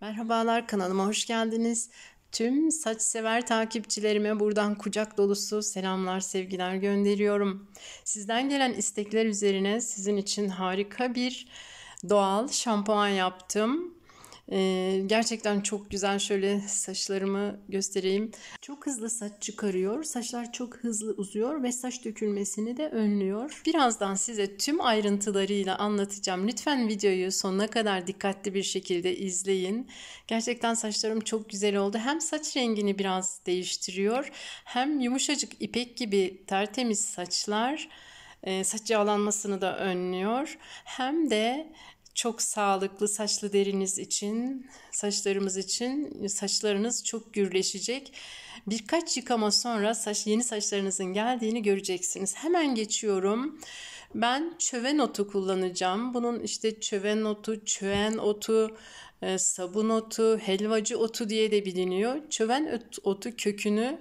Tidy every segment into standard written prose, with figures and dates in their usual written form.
Merhabalar, kanalıma hoş geldiniz. Tüm saç sever takipçilerime buradan kucak dolusu selamlar, sevgiler gönderiyorum. Sizden gelen istekler üzerine sizin için harika bir doğal şampuan yaptım. Gerçekten çok güzel. Şöyle saçlarımı göstereyim. Çok hızlı saç çıkarıyor. Saçlar çok hızlı uzuyor ve saç dökülmesini de önlüyor. Birazdan size tüm ayrıntılarıyla anlatacağım. Lütfen videoyu sonuna kadar dikkatli bir şekilde izleyin. Gerçekten saçlarım çok güzel oldu. Hem saç rengini biraz değiştiriyor, hem yumuşacık ipek gibi tertemiz saçlar saç yağlanmasını da önlüyor. Hem de çok sağlıklı saçlı deriniz için, saçlarımız için saçlarınız çok gürleşecek. Birkaç yıkama sonra yeni saçlarınızın geldiğini göreceksiniz. Hemen geçiyorum. Ben çöven otu kullanacağım. Bunun işte çöven otu, çöğen otu, sabun otu, helvacı otu diye de biliniyor. Çöven otu kökünü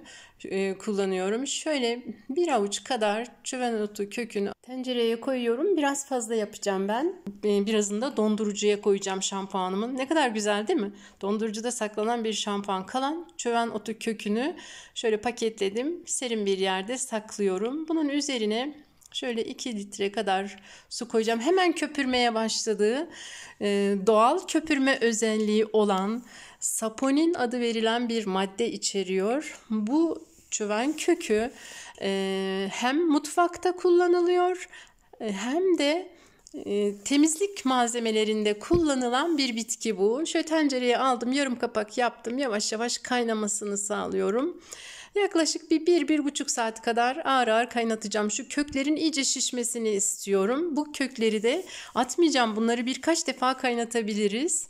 kullanıyorum. Şöyle bir avuç kadar çöven otu kökünü tencereye koyuyorum. Biraz fazla yapacağım ben. Birazını da dondurucuya koyacağım şampuanımın. Ne kadar güzel değil mi? Dondurucuda saklanan bir şampuan. Kalan çöven otu kökünü şöyle paketledim. Serin bir yerde saklıyorum. Bunun üzerine şöyle 2 litre kadar su koyacağım. Hemen köpürmeye başladı. Doğal köpürme özelliği olan saponin adı verilen bir madde içeriyor. Bu çöven kökü hem mutfakta kullanılıyor hem de temizlik malzemelerinde kullanılan bir bitki bu. Şöyle tencereye aldım, yarım kapak yaptım. Yavaş yavaş kaynamasını sağlıyorum. Yaklaşık bir buçuk saat kadar ağır ağır kaynatacağım. Şu köklerin iyice şişmesini istiyorum. Bu kökleri de atmayacağım. Bunları birkaç defa kaynatabiliriz.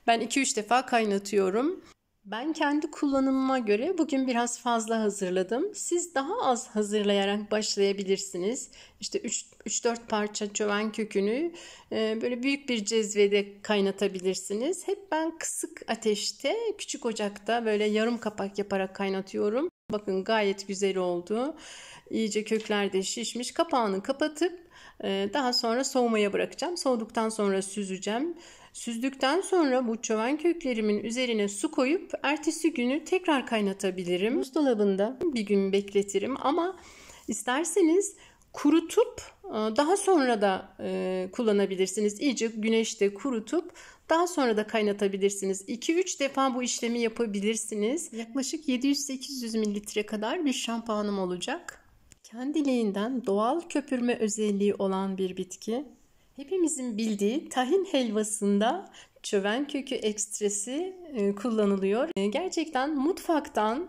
Ben 2-3 defa kaynatıyorum. Ben kendi kullanımıma göre bugün biraz fazla hazırladım. Siz daha az hazırlayarak başlayabilirsiniz. İşte 3-4 parça çöven kökünü böyle büyük bir cezvede kaynatabilirsiniz. Hep ben kısık ateşte, küçük ocakta böyle yarım kapak yaparak kaynatıyorum. Bakın gayet güzel oldu. İyice kökler de şişmiş. Kapağını kapatıp daha sonra soğumaya bırakacağım. Soğuduktan sonra süzeceğim. Süzdükten sonra bu çöven köklerimin üzerine su koyup ertesi günü tekrar kaynatabilirim. Buzdolabında bir gün bekletirim ama isterseniz kurutup daha sonra da kullanabilirsiniz. İyice güneşte kurutup daha sonra da kaynatabilirsiniz. 2-3 defa bu işlemi yapabilirsiniz. Yaklaşık 700-800 mililitre kadar bir şampuanım olacak. Kendiliğinden doğal köpürme özelliği olan bir bitki. Hepimizin bildiği tahin helvasında çöven kökü ekstresi kullanılıyor. Gerçekten mutfaktan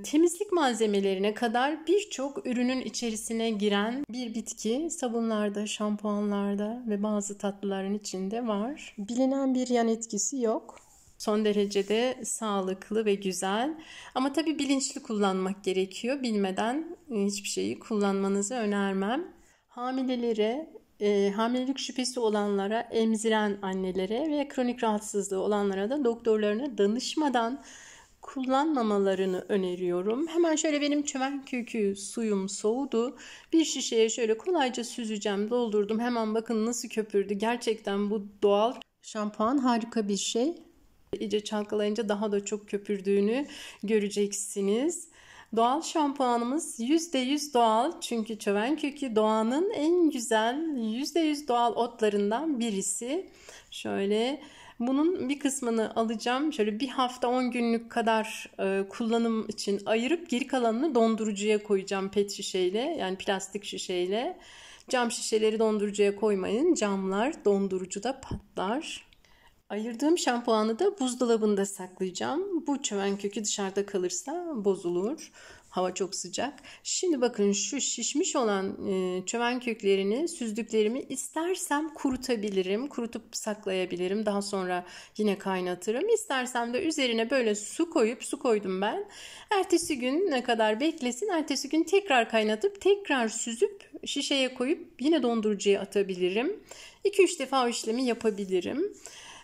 temizlik malzemelerine kadar birçok ürünün içerisine giren bir bitki. Sabunlarda, şampuanlarda ve bazı tatlıların içinde var. Bilinen bir yan etkisi yok. Son derece de sağlıklı ve güzel. Ama tabii bilinçli kullanmak gerekiyor. Bilmeden hiçbir şeyi kullanmanızı önermem. Hamilelere, hamilelik şüphesi olanlara, emziren annelere ve kronik rahatsızlığı olanlara da doktorlarına danışmadan kullanmamalarını öneriyorum. Hemen şöyle benim çöven kökü suyum soğudu. Bir şişeye şöyle kolayca süzeceğim, doldurdum. Hemen bakın nasıl köpürdü. Gerçekten bu doğal şampuan harika bir şey. İyice çalkalayınca daha da çok köpürdüğünü göreceksiniz. Doğal şampuanımız %100 doğal, çünkü çöven kökü doğanın en güzel %100 doğal otlarından birisi. Şöyle bunun bir kısmını alacağım. Şöyle bir hafta 10 günlük kadar kullanım için ayırıp geri kalanını dondurucuya koyacağım, pet şişeyle, yani plastik şişeyle. Cam şişeleri dondurucuya koymayın. Camlar dondurucuda patlar. Ayırdığım şampuanı da buzdolabında saklayacağım. Bu çöven kökü dışarıda kalırsa bozulur. Hava çok sıcak. Şimdi bakın şu şişmiş olan çöven köklerini, süzdüklerimi istersem kurutabilirim. Kurutup saklayabilirim. Daha sonra yine kaynatırım. İstersem de üzerine böyle su koydum ben. Ertesi gün ne kadar beklesin. Ertesi gün tekrar kaynatıp tekrar süzüp şişeye koyup yine dondurucuya atabilirim. 2-3 defa o işlemi yapabilirim.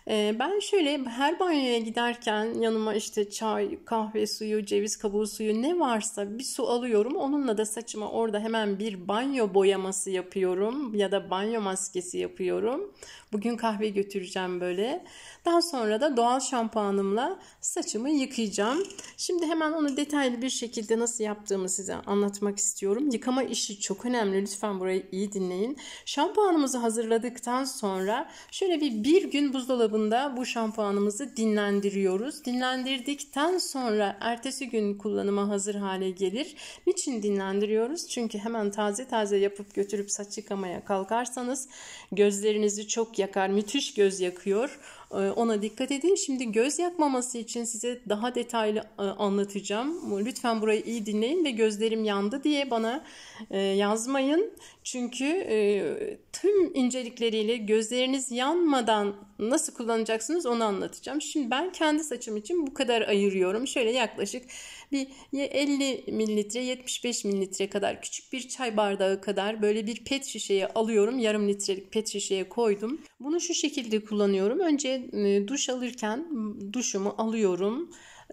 Ben şöyle her banyoya giderken yanıma işte çay, kahve suyu, ceviz kabuğu suyu ne varsa bir su alıyorum. Onunla da saçıma orada hemen bir banyo boyaması yapıyorum ya da banyo maskesi yapıyorum. Bugün kahve götüreceğim böyle. Daha sonra da doğal şampuanımla saçımı yıkayacağım. Şimdi hemen onu detaylı bir şekilde nasıl yaptığımı size anlatmak istiyorum. Yıkama işi çok önemli. Lütfen burayı iyi dinleyin. Şampuanımızı hazırladıktan sonra şöyle bir gün buzdolabında bu şampuanımızı dinlendiriyoruz. Dinlendirdikten sonra ertesi gün kullanıma hazır hale gelir. Niçin dinlendiriyoruz? Çünkü hemen taze taze yapıp götürüp saç yıkamaya kalkarsanız gözlerinizi çok yakar. Müthiş göz yakıyor. Ona dikkat edin. Şimdi göz yakmaması için size daha detaylı anlatacağım. Lütfen burayı iyi dinleyin ve gözlerim yandı diye bana yazmayın. Çünkü tüm incelikleriyle gözleriniz yanmadan nasıl kullanacaksınız onu anlatacağım. Şimdi ben kendi saçım için bu kadar ayırıyorum. Şöyle yaklaşık bir 50 mililitre 75 mililitre kadar küçük bir çay bardağı kadar böyle bir pet şişeye alıyorum. Yarım litrelik pet şişeye koydum. Bunu şu şekilde kullanıyorum. Önce duş alırken duşumu alıyorum.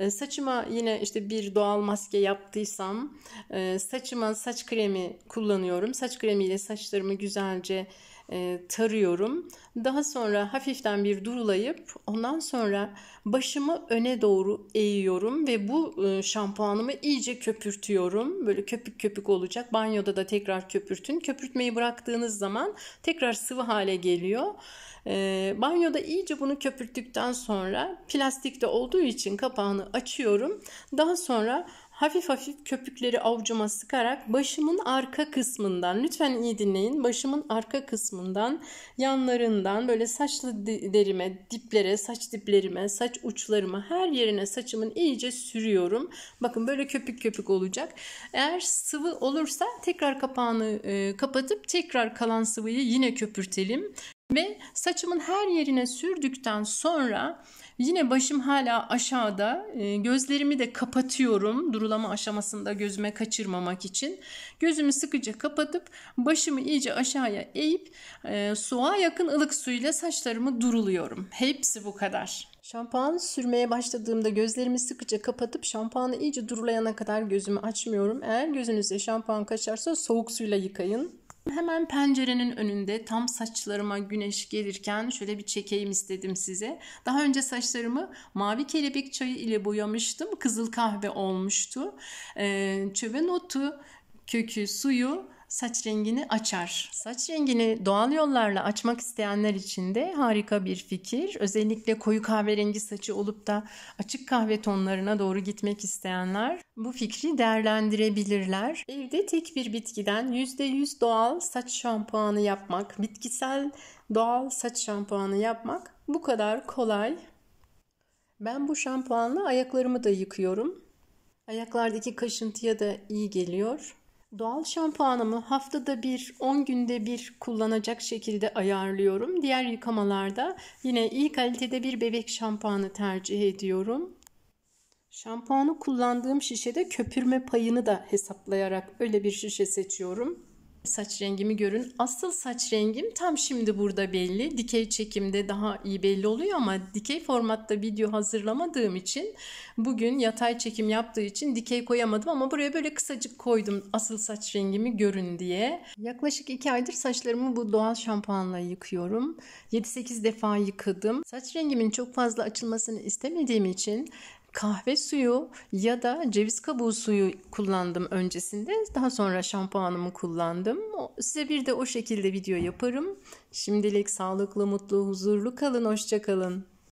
Saçıma yine işte bir doğal maske yaptıysam saçıma saç kremi kullanıyorum. Saç kremiyle saçlarımı güzelce tarıyorum. Daha sonra hafiften bir durulayıp ondan sonra başımı öne doğru eğiyorum ve bu şampuanımı iyice köpürtüyorum. Böyle köpük köpük olacak. Banyoda da tekrar köpürtün. Köpürtmeyi bıraktığınız zaman tekrar sıvı hale geliyor. Banyoda iyice bunu köpürttükten sonra plastikte olduğu için kapağını açıyorum. Daha sonra hafif hafif köpükleri avucuma sıkarak başımın arka kısmından, lütfen iyi dinleyin, başımın arka kısmından, yanlarından böyle saçlı derime, diplere, saç diplerime, saç uçlarıma, her yerine saçımın iyice sürüyorum. Bakın böyle köpük köpük olacak. Eğer sıvı olursa tekrar kapağını kapatıp tekrar kalan sıvıyı yine köpürtelim. Ve saçımın her yerine sürdükten sonra yine başım hala aşağıda, gözlerimi de kapatıyorum durulama aşamasında gözüme kaçırmamak için. Gözümü sıkıca kapatıp başımı iyice aşağıya eğip soğuğa yakın ılık suyla saçlarımı duruluyorum. Hepsi bu kadar. Şampuan sürmeye başladığımda gözlerimi sıkıca kapatıp şampuanı iyice durulayana kadar gözümü açmıyorum. Eğer gözünüze şampuan kaçarsa soğuk suyla yıkayın. Hemen pencerenin önünde tam saçlarıma güneş gelirken şöyle bir çekeyim istedim size. Daha önce saçlarımı mavi kelebek çayı ile boyamıştım. Kızıl kahve olmuştu. Çöven otu kökü suyu saç rengini açar. Saç rengini doğal yollarla açmak isteyenler için de harika bir fikir. Özellikle koyu kahverengi saçı olup da açık kahve tonlarına doğru gitmek isteyenler bu fikri değerlendirebilirler. Evde tek bir bitkiden %100 doğal saç şampuanı yapmak, bitkisel doğal saç şampuanı yapmak bu kadar kolay. Ben bu şampuanla ayaklarımı da yıkıyorum. Ayaklardaki kaşıntıya da iyi geliyor. Doğal şampuanımı haftada bir, 10 günde bir kullanacak şekilde ayarlıyorum. Diğer yıkamalarda yine iyi kalitede bir bebek şampuanı tercih ediyorum. Şampuanı kullandığım şişede köpürme payını da hesaplayarak öyle bir şişe seçiyorum. Saç rengimi görün. Asıl saç rengim tam şimdi burada belli. Dikey çekimde daha iyi belli oluyor ama dikey formatta video hazırlamadığım için bugün yatay çekim yaptığı için dikey koyamadım ama buraya böyle kısacık koydum asıl saç rengimi görün diye. Yaklaşık 2 aydır saçlarımı bu doğal şampuanla yıkıyorum. 7-8 defa yıkadım. Saç rengimin çok fazla açılmasını istemediğim için kahve suyu ya da ceviz kabuğu suyu kullandım öncesinde. Daha sonra şampuanımı kullandım. Size bir de o şekilde video yaparım. Şimdilik sağlıklı, mutlu, huzurlu kalın. Hoşça kalın.